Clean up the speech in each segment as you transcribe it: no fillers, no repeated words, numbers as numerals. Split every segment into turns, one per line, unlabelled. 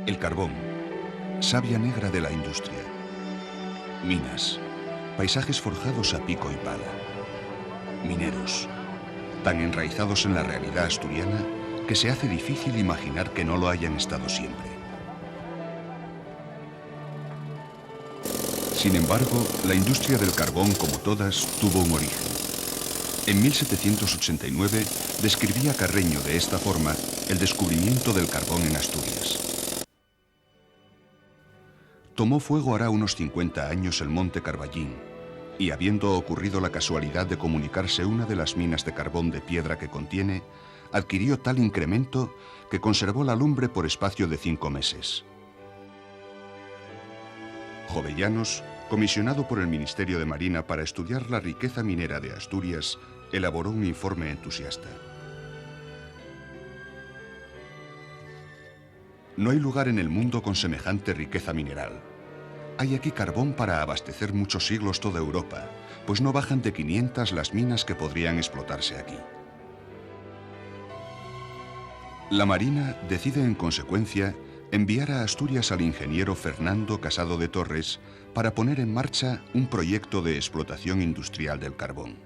El carbón, savia negra de la industria. Minas, paisajes forjados a pico y pala. Mineros, tan enraizados en la realidad asturiana que se hace difícil imaginar que no lo hayan estado siempre. Sin embargo, la industria del carbón, como todas, tuvo un origen. En 1789 describía Carreño de esta forma el descubrimiento del carbón en Asturias. Tomó fuego hará unos 50 años el monte Carballín, y habiendo ocurrido la casualidad de comunicarse una de las minas de carbón de piedra que contiene, adquirió tal incremento que conservó la lumbre por espacio de 5 meses. Jovellanos, comisionado por el Ministerio de Marina para estudiar la riqueza minera de Asturias, elaboró un informe entusiasta. No hay lugar en el mundo con semejante riqueza mineral. Hay aquí carbón para abastecer muchos siglos toda Europa, pues no bajan de 500 las minas que podrían explotarse aquí. La Marina decide en consecuencia enviar a Asturias al ingeniero Fernando Casado de Torres para poner en marcha un proyecto de explotación industrial del carbón.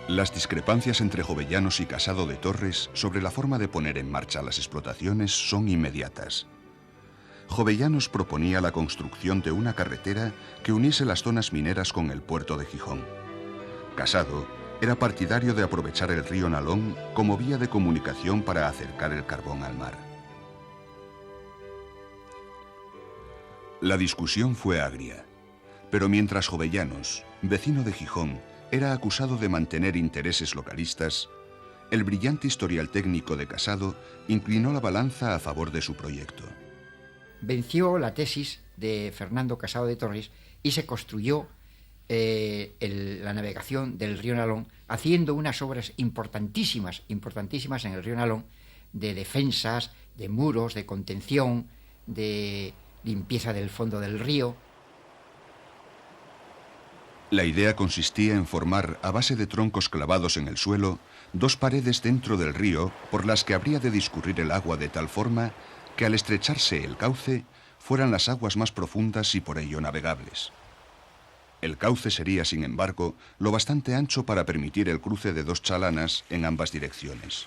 Las discrepancias entre Jovellanos y Casado de Torres sobre la forma de poner en marcha las explotaciones son inmediatas. Jovellanos proponía la construcción de una carretera que uniese las zonas mineras con el puerto de Gijón. Casado era partidario de aprovechar el río Nalón como vía de comunicación para acercar el carbón al mar. La discusión fue agria, pero mientras Jovellanos, vecino de Gijón, era acusado de mantener intereses localistas, el brillante historial técnico de Casado inclinó la balanza a favor de su proyecto.
Venció la tesis de Fernando Casado de Torres y se construyó la navegación del río Nalón, haciendo unas obras importantísimas en el río Nalón, de defensas, de muros, de contención, de limpieza del fondo del río.
La idea consistía en formar, a base de troncos clavados en el suelo, 2 paredes dentro del río por las que habría de discurrir el agua de tal forma que al estrecharse el cauce fueran las aguas más profundas y por ello navegables. El cauce sería, sin embargo, lo bastante ancho para permitir el cruce de 2 chalanas en ambas direcciones,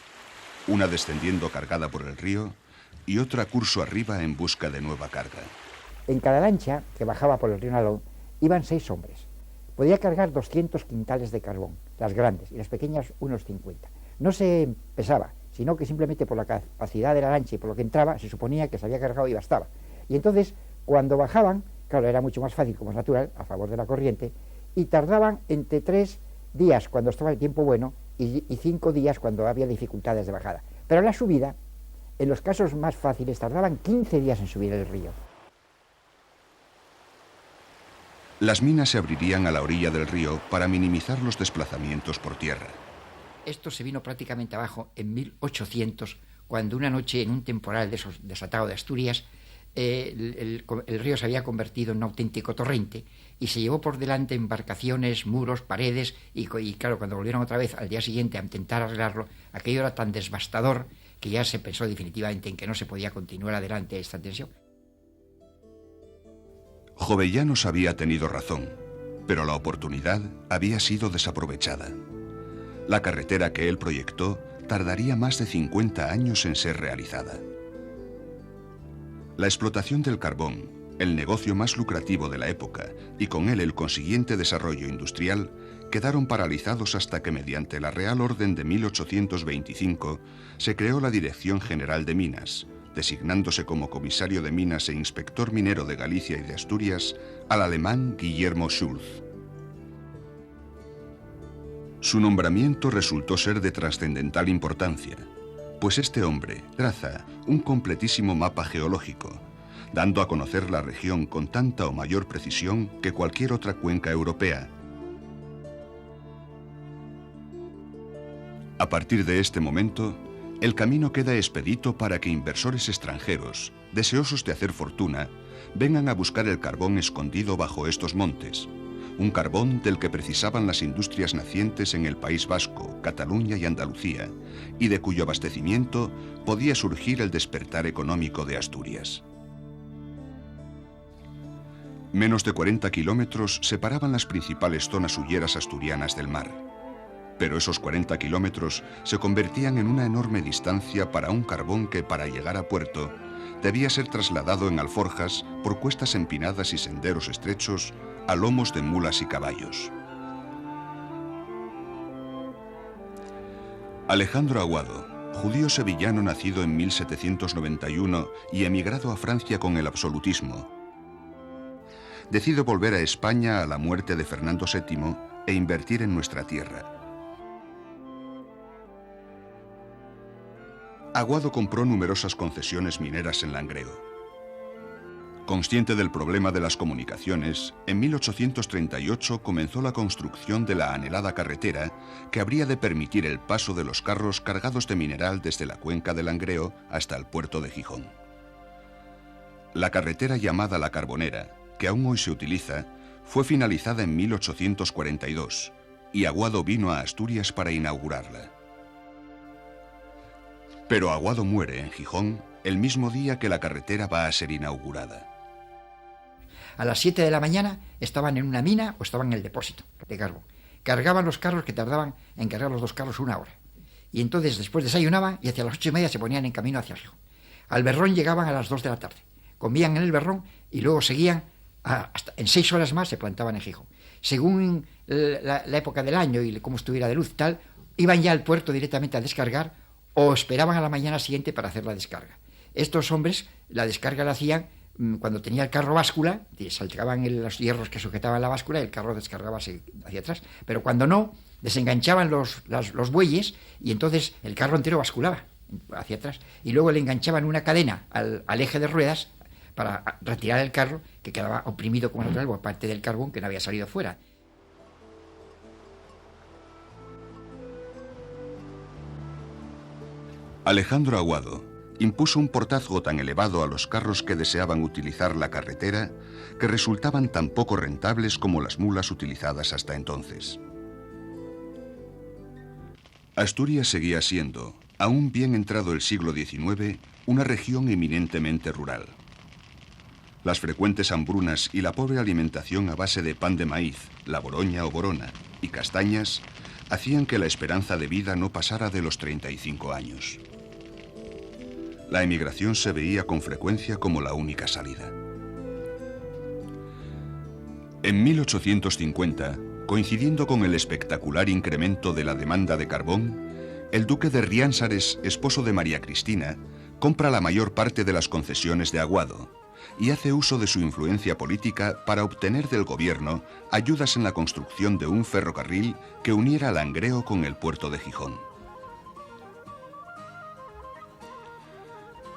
una descendiendo cargada por el río y otra curso arriba en busca de nueva carga.
En cada lancha que bajaba por el río Nalón iban 6 hombres. Podía cargar 200 quintales de carbón, las grandes, y las pequeñas unos 50. No se pesaba, sino que simplemente por la capacidad de la lancha y por lo que entraba, se suponía que se había cargado y bastaba. Y entonces, cuando bajaban, claro, era mucho más fácil, como es natural, a favor de la corriente, y tardaban entre 3 días cuando estaba el tiempo bueno y 5 días cuando había dificultades de bajada. Pero la subida, en los casos más fáciles, tardaban 15 días en subir el río.
Las minas se abrirían a la orilla del río para minimizar los desplazamientos por tierra.
Esto se vino prácticamente abajo en 1800, cuando una noche en un temporal de esos desatado de Asturias, el río se había convertido en un auténtico torrente y se llevó por delante embarcaciones, muros, paredes y claro, cuando volvieron otra vez al día siguiente a intentar arreglarlo, aquello era tan devastador que ya se pensó definitivamente en que no se podía continuar adelante esta tensión.
Jovellanos había tenido razón, pero la oportunidad había sido desaprovechada. La carretera que él proyectó tardaría más de 50 años en ser realizada. La explotación del carbón, el negocio más lucrativo de la época, y con él el consiguiente desarrollo industrial, quedaron paralizados hasta que mediante la Real Orden de 1825 se creó la Dirección General de Minas, designándose como comisario de minas e inspector minero de Galicia y de Asturias al alemán Guillermo Schulz. Su nombramiento resultó ser de trascendental importancia, pues este hombre traza un completísimo mapa geológico, dando a conocer la región con tanta o mayor precisión que cualquier otra cuenca europea. A partir de este momento, el camino queda expedito para que inversores extranjeros, deseosos de hacer fortuna, vengan a buscar el carbón escondido bajo estos montes, un carbón del que precisaban las industrias nacientes en el País Vasco, Cataluña y Andalucía, y de cuyo abastecimiento podía surgir el despertar económico de Asturias. Menos de 40 kilómetros separaban las principales zonas hulleras asturianas del mar. Pero esos 40 kilómetros se convertían en una enorme distancia para un carbón que, para llegar a puerto, debía ser trasladado en alforjas por cuestas empinadas y senderos estrechos a lomos de mulas y caballos. Alejandro Aguado, judío sevillano nacido en 1791 y emigrado a Francia con el absolutismo, decide volver a España a la muerte de Fernando VII e invertir en nuestra tierra. Aguado compró numerosas concesiones mineras en Langreo. Consciente del problema de las comunicaciones, en 1838 comenzó la construcción de la anhelada carretera que habría de permitir el paso de los carros cargados de mineral desde la cuenca de Langreo hasta el puerto de Gijón. La carretera llamada La Carbonera, que aún hoy se utiliza, fue finalizada en 1842 y Aguado vino a Asturias para inaugurarla. Pero Aguado muere en Gijón el mismo día que la carretera va a ser inaugurada.
A las 7 de la mañana estaban en una mina o estaban en el depósito de carbón. Cargaban los carros, que tardaban en cargar los 2 carros 1 hora. Y entonces después desayunaban y hacia las 8:30 se ponían en camino hacia Gijón. Al Berrón llegaban a las 2 de la tarde. Comían en el Berrón y luego seguían, hasta en 6 horas más se plantaban en Gijón. Según la época del año y cómo estuviera de luz tal, iban ya al puerto directamente a descargar o esperaban a la mañana siguiente para hacer la descarga. Estos hombres la descarga la hacían cuando tenía el carro báscula, saltaban los hierros que sujetaban la báscula y el carro descargaba hacia atrás. Pero cuando no, desenganchaban los bueyes y entonces el carro entero basculaba hacia atrás. Y luego le enganchaban una cadena al eje de ruedas para retirar el carro, que quedaba oprimido como natural por parte del carbón que no había salido fuera.
Alejandro Aguado impuso un portazgo tan elevado a los carros que deseaban utilizar la carretera que resultaban tan poco rentables como las mulas utilizadas hasta entonces. Asturias seguía siendo, aún bien entrado el siglo XIX, una región eminentemente rural. Las frecuentes hambrunas y la pobre alimentación a base de pan de maíz, la boroña o borona y castañas hacían que la esperanza de vida no pasara de los 35 años. La emigración se veía con frecuencia como la única salida. En 1850, coincidiendo con el espectacular incremento de la demanda de carbón, el duque de Riánsares, esposo de María Cristina, compra la mayor parte de las concesiones de Aguado y hace uso de su influencia política para obtener del gobierno ayudas en la construcción de un ferrocarril que uniera Langreo con el puerto de Gijón.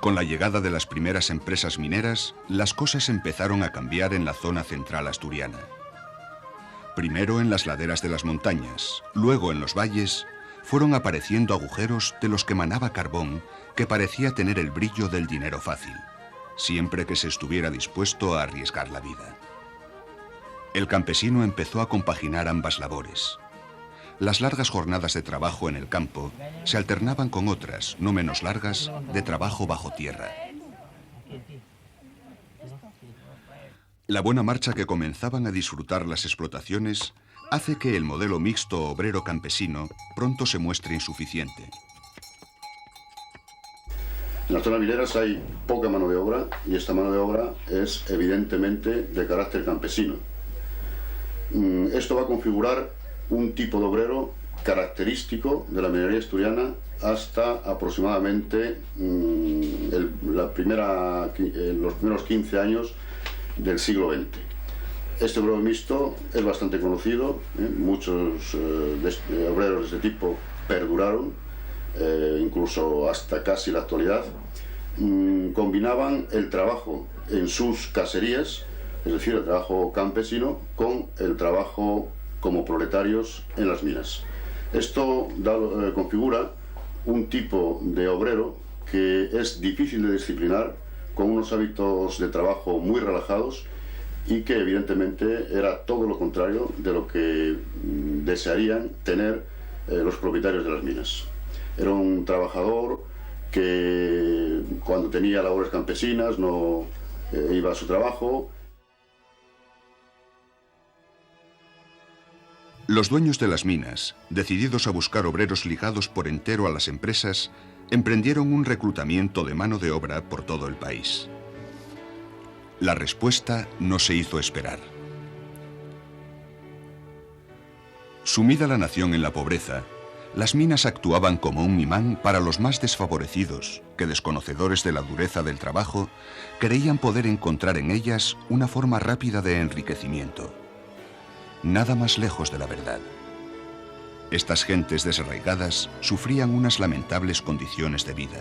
Con la llegada de las primeras empresas mineras, las cosas empezaron a cambiar en la zona central asturiana. Primero en las laderas de las montañas, luego en los valles, fueron apareciendo agujeros de los que manaba carbón que parecía tener el brillo del dinero fácil, siempre que se estuviera dispuesto a arriesgar la vida. El campesino empezó a compaginar ambas labores. Las largas jornadas de trabajo en el campo se alternaban con otras, no menos largas, de trabajo bajo tierra. La buena marcha que comenzaban a disfrutar las explotaciones hace que el modelo mixto obrero-campesino pronto se muestre insuficiente.
En las zonas mineras hay poca mano de obra y esta mano de obra es evidentemente de carácter campesino. Esto va a configurar un tipo de obrero característico de la minería asturiana hasta aproximadamente los primeros 15 años del siglo XX. Este obrero mixto es bastante conocido, muchos obreros de este tipo perduraron, incluso hasta casi la actualidad. Combinaban el trabajo en sus caserías, es decir, el trabajo campesino, con el trabajo como proletarios en las minas. Esto configura un tipo de obrero que es difícil de disciplinar, con unos hábitos de trabajo muy relajados y que evidentemente era todo lo contrario de lo que desearían tener los propietarios de las minas. Era un trabajador que cuando tenía labores campesinas no iba a su trabajo.
Los dueños de las minas, decididos a buscar obreros ligados por entero a las empresas, emprendieron un reclutamiento de mano de obra por todo el país. La respuesta no se hizo esperar. Sumida la nación en la pobreza, las minas actuaban como un imán para los más desfavorecidos, que, desconocedores de la dureza del trabajo, creían poder encontrar en ellas una forma rápida de enriquecimiento. Nada más lejos de la verdad. Estas gentes desarraigadas sufrían unas lamentables condiciones de vida.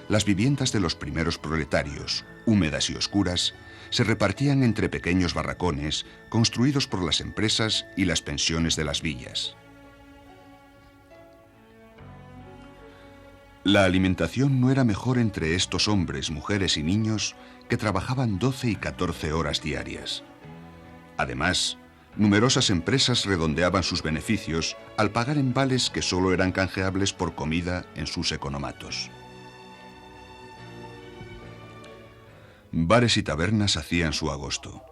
Las viviendas de los primeros proletarios, húmedas y oscuras, se repartían entre pequeños barracones construidos por las empresas y las pensiones de las villas. La alimentación no era mejor entre estos hombres, mujeres y niños que trabajaban 12 y 14 horas diarias. Además, numerosas empresas redondeaban sus beneficios al pagar en vales que solo eran canjeables por comida en sus economatos. Bares y tabernas hacían su agosto.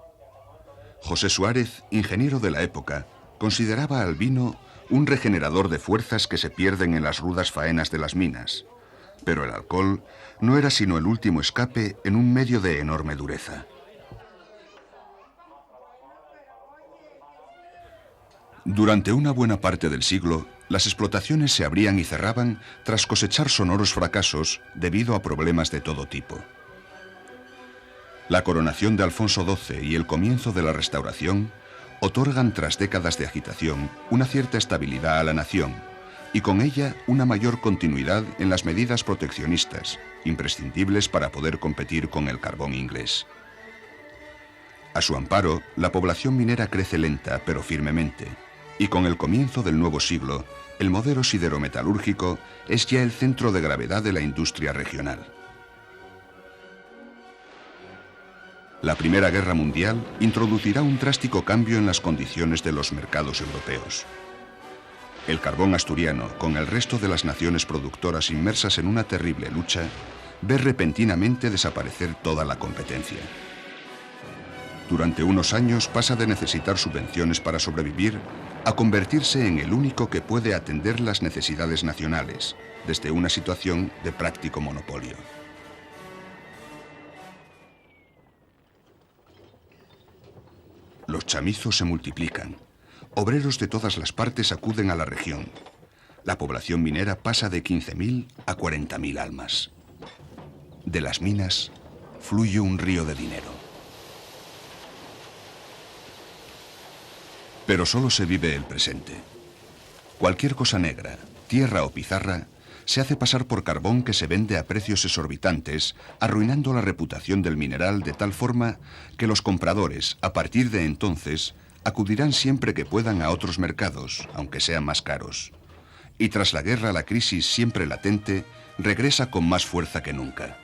José Suárez, ingeniero de la época, consideraba al vino un regenerador de fuerzas que se pierden en las rudas faenas de las minas, pero el alcohol no era sino el último escape en un medio de enorme dureza. Durante una buena parte del siglo, las explotaciones se abrían y cerraban tras cosechar sonoros fracasos debido a problemas de todo tipo. La coronación de Alfonso XII y el comienzo de la Restauración otorgan, tras décadas de agitación, una cierta estabilidad a la nación y con ella una mayor continuidad en las medidas proteccionistas, imprescindibles para poder competir con el carbón inglés. A su amparo, la población minera crece lenta pero firmemente, y con el comienzo del nuevo siglo, el modelo siderometalúrgico es ya el centro de gravedad de la industria regional. La Primera Guerra Mundial introducirá un drástico cambio en las condiciones de los mercados europeos. El carbón asturiano, con el resto de las naciones productoras inmersas en una terrible lucha, ve repentinamente desaparecer toda la competencia. Durante unos años pasa de necesitar subvenciones para sobrevivir a convertirse en el único que puede atender las necesidades nacionales, desde una situación de práctico monopolio. Los chamizos se multiplican. Obreros de todas las partes acuden a la región. La población minera pasa de 15.000 a 40.000 almas. De las minas fluye un río de dinero. Pero solo se vive el presente. Cualquier cosa negra, tierra o pizarra, se hace pasar por carbón que se vende a precios exorbitantes, arruinando la reputación del mineral de tal forma que los compradores, a partir de entonces, acudirán siempre que puedan a otros mercados, aunque sean más caros. Y tras la guerra, la crisis siempre latente regresa con más fuerza que nunca.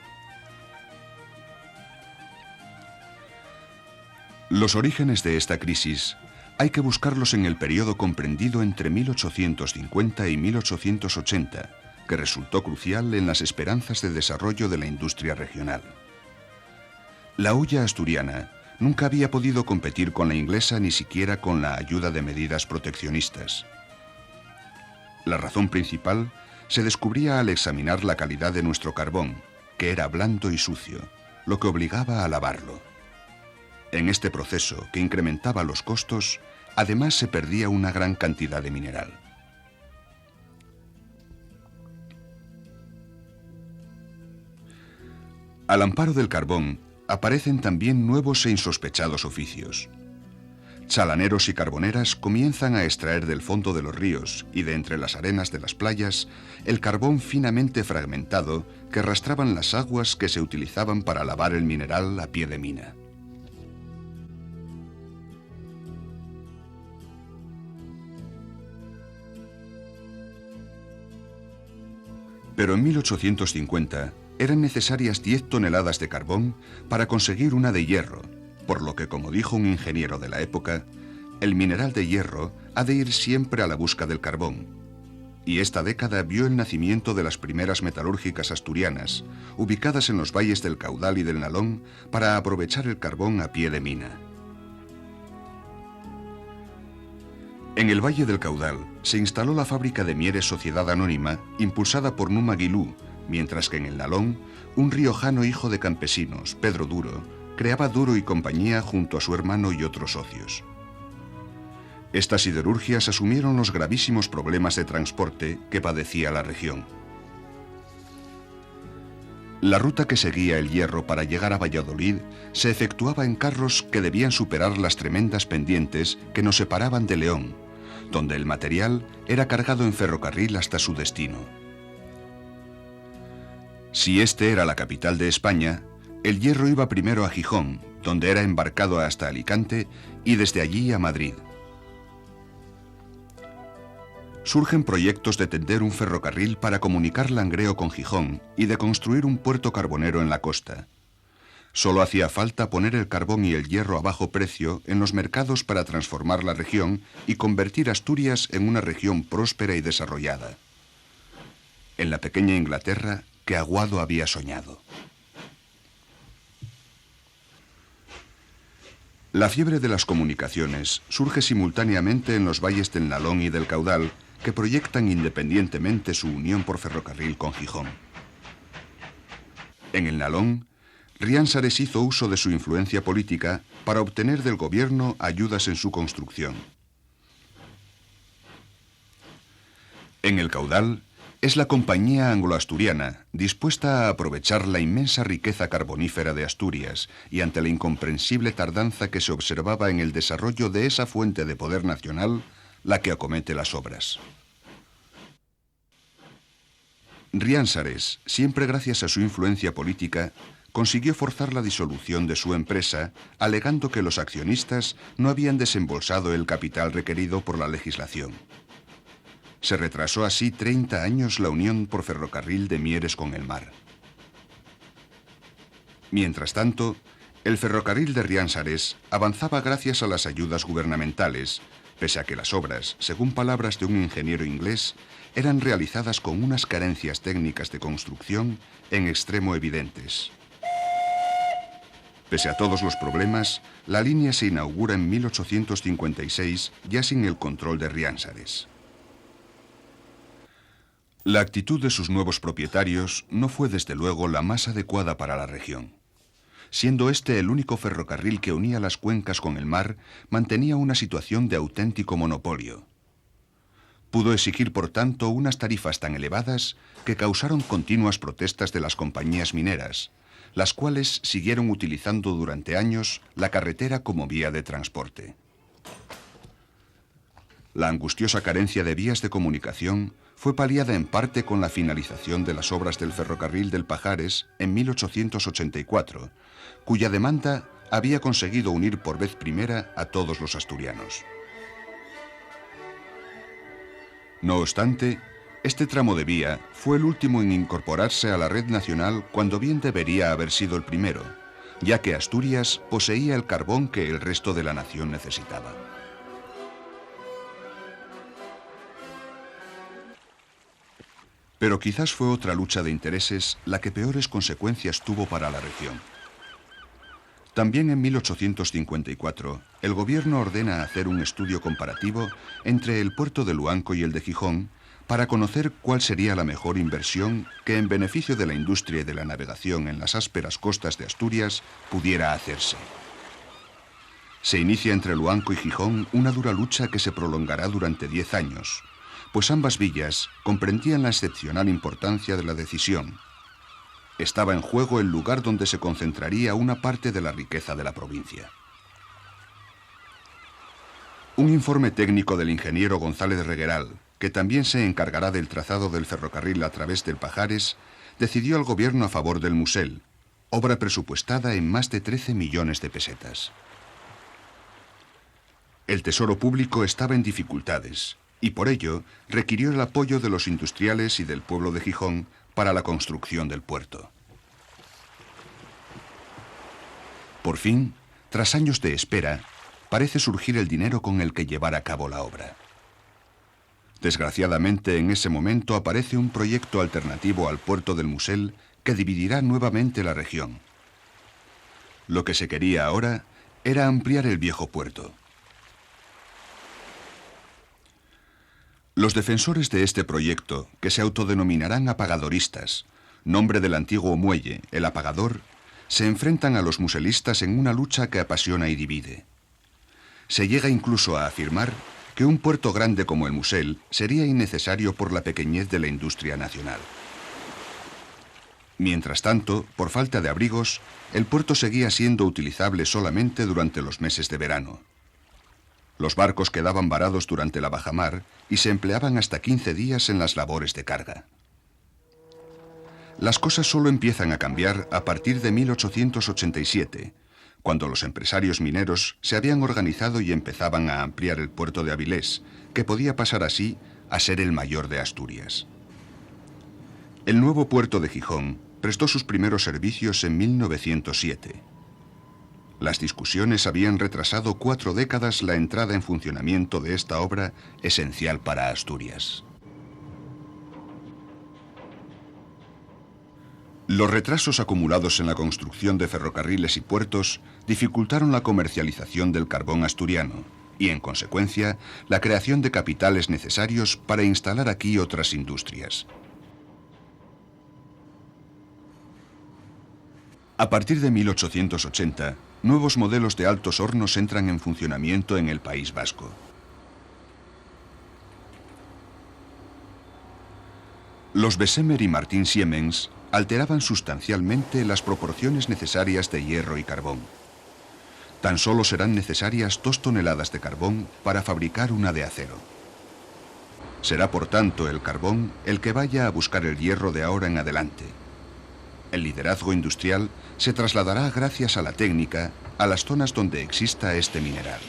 Los orígenes de esta crisis hay que buscarlos en el periodo comprendido entre 1850 y 1880, que resultó crucial en las esperanzas de desarrollo de la industria regional. La hulla asturiana nunca había podido competir con la inglesa ni siquiera con la ayuda de medidas proteccionistas. La razón principal se descubría al examinar la calidad de nuestro carbón, que era blando y sucio, lo que obligaba a lavarlo. En este proceso, que incrementaba los costos, además se perdía una gran cantidad de mineral. Al amparo del carbón aparecen también nuevos e insospechados oficios. Chalaneros y carboneras comienzan a extraer del fondo de los ríos y de entre las arenas de las playas el carbón finamente fragmentado que arrastraban las aguas que se utilizaban para lavar el mineral a pie de mina. Pero en 1850 eran necesarias 10 toneladas de carbón para conseguir una de hierro, por lo que, como dijo un ingeniero de la época, el mineral de hierro ha de ir siempre a la busca del carbón. Y esta década vio el nacimiento de las primeras metalúrgicas asturianas, ubicadas en los valles del Caudal y del Nalón, para aprovechar el carbón a pie de mina. En el Valle del Caudal se instaló la fábrica de Mieres Sociedad Anónima, impulsada por Numa Guilú, mientras que en el Nalón, un riojano hijo de campesinos, Pedro Duro, creaba Duro y compañía junto a su hermano y otros socios. Estas siderurgias asumieron los gravísimos problemas de transporte que padecía la región. La ruta que seguía el hierro para llegar a Valladolid se efectuaba en carros que debían superar las tremendas pendientes que nos separaban de León, donde el material era cargado en ferrocarril hasta su destino. Si este era la capital de España, el hierro iba primero a Gijón, donde era embarcado hasta Alicante y desde allí a Madrid. Surgen proyectos de tender un ferrocarril para comunicar Langreo con Gijón y de construir un puerto carbonero en la costa. Solo hacía falta poner el carbón y el hierro a bajo precio en los mercados para transformar la región y convertir Asturias en una región próspera y desarrollada. En la pequeña Inglaterra que Aguado había soñado. La fiebre de las comunicaciones surge simultáneamente en los valles del Nalón y del Caudal, que proyectan independientemente su unión por ferrocarril con Gijón. En el Nalón, Riánsares hizo uso de su influencia política para obtener del gobierno ayudas en su construcción. En el Caudal, es la Compañía Anglo-Asturiana, dispuesta a aprovechar la inmensa riqueza carbonífera de Asturias y ante la incomprensible tardanza que se observaba en el desarrollo de esa fuente de poder nacional, la que acomete las obras. Riánsares, siempre gracias a su influencia política, consiguió forzar la disolución de su empresa, alegando que los accionistas no habían desembolsado el capital requerido por la legislación. Se retrasó así 30 años la unión por ferrocarril de Mieres con el mar. Mientras tanto, el ferrocarril de Riánsares avanzaba gracias a las ayudas gubernamentales, pese a que las obras, según palabras de un ingeniero inglés, eran realizadas con unas carencias técnicas de construcción en extremo evidentes. Pese a todos los problemas, la línea se inaugura en 1856, ya sin el control de Riánsares. La actitud de sus nuevos propietarios no fue desde luego la más adecuada para la región. Siendo este el único ferrocarril que unía las cuencas con el mar, mantenía una situación de auténtico monopolio. Pudo exigir, por tanto, unas tarifas tan elevadas que causaron continuas protestas de las compañías mineras, las cuales siguieron utilizando durante años la carretera como vía de transporte. La angustiosa carencia de vías de comunicación fue paliada en parte con la finalización de las obras del ferrocarril del Pajares en 1884, cuya demanda había conseguido unir por vez primera a todos los asturianos. No obstante, este tramo de vía fue el último en incorporarse a la red nacional cuando bien debería haber sido el primero, ya que Asturias poseía el carbón que el resto de la nación necesitaba. Pero quizás fue otra lucha de intereses la que peores consecuencias tuvo para la región. También en 1854, el gobierno ordena hacer un estudio comparativo entre el puerto de Luanco y el de Gijón para conocer cuál sería la mejor inversión que en beneficio de la industria y de la navegación en las ásperas costas de Asturias pudiera hacerse. Se inicia entre Luanco y Gijón una dura lucha que se prolongará durante 10 años, pues ambas villas comprendían la excepcional importancia de la decisión. Estaba en juego el lugar donde se concentraría una parte de la riqueza de la provincia. Un informe técnico del ingeniero González Regueral, que también se encargará del trazado del ferrocarril a través del Pajares, decidió al gobierno a favor del Musel, obra presupuestada en más de 13 millones de pesetas. El tesoro público estaba en dificultades y por ello requirió el apoyo de los industriales y del pueblo de Gijón para la construcción del puerto. Por fin, Tras años de espera, parece surgir el dinero con el que llevar a cabo la obra. Desgraciadamente, en ese momento aparece un proyecto alternativo al puerto del Musel que dividirá nuevamente la región. Lo que se quería ahora era ampliar el viejo puerto. Los defensores de este proyecto, que se autodenominarán apagadoristas, nombre del antiguo muelle, el apagador, se enfrentan a los muselistas en una lucha que apasiona y divide. Se llega incluso a afirmar que un puerto grande como el Musel sería innecesario por la pequeñez de la industria nacional. Mientras tanto, por falta de abrigos, el puerto seguía siendo utilizable solamente durante los meses de verano. Los barcos quedaban varados durante la bajamar y se empleaban hasta 15 días en las labores de carga. Las cosas solo empiezan a cambiar a partir de 1887, cuando los empresarios mineros se habían organizado y empezaban a ampliar el puerto de Avilés, que podía pasar así a ser el mayor de Asturias. El nuevo puerto de Gijón prestó sus primeros servicios en 1907. Las discusiones habían retrasado 4 décadas la entrada en funcionamiento de esta obra esencial para Asturias. Los retrasos acumulados en la construcción de ferrocarriles y puertos dificultaron la comercialización del carbón asturiano y, en consecuencia, la creación de capitales necesarios para instalar aquí otras industrias. A partir de 1880, nuevos modelos de altos hornos entran en funcionamiento en el País Vasco. Los Bessemer y Martin Siemens alteraban sustancialmente las proporciones necesarias de hierro y carbón. Tan solo serán necesarias 2 toneladas de carbón para fabricar una de acero. Será, por tanto, el carbón el que vaya a buscar el hierro de ahora en adelante. El liderazgo industrial se trasladará gracias a la técnica a las zonas donde exista este mineral.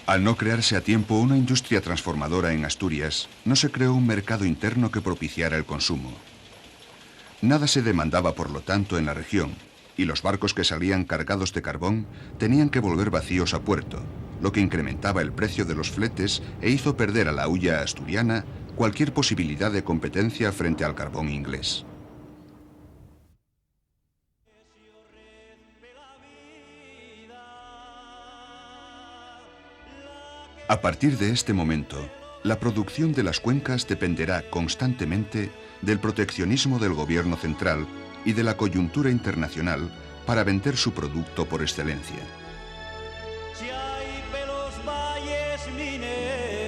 Al no crearse a tiempo una industria transformadora en Asturias, no se creó un mercado interno que propiciara el consumo. Nada se demandaba, por lo tanto, en la región, y los barcos que salían cargados de carbón tenían que volver vacíos a puerto, lo que incrementaba el precio de los fletes e hizo perder a la hulla asturiana cualquier posibilidad de competencia frente al carbón inglés. A partir de este momento, la producción de las cuencas dependerá constantemente del proteccionismo del gobierno central y de la coyuntura internacional para vender su producto por excelencia.
Si hay pelos valles mineros,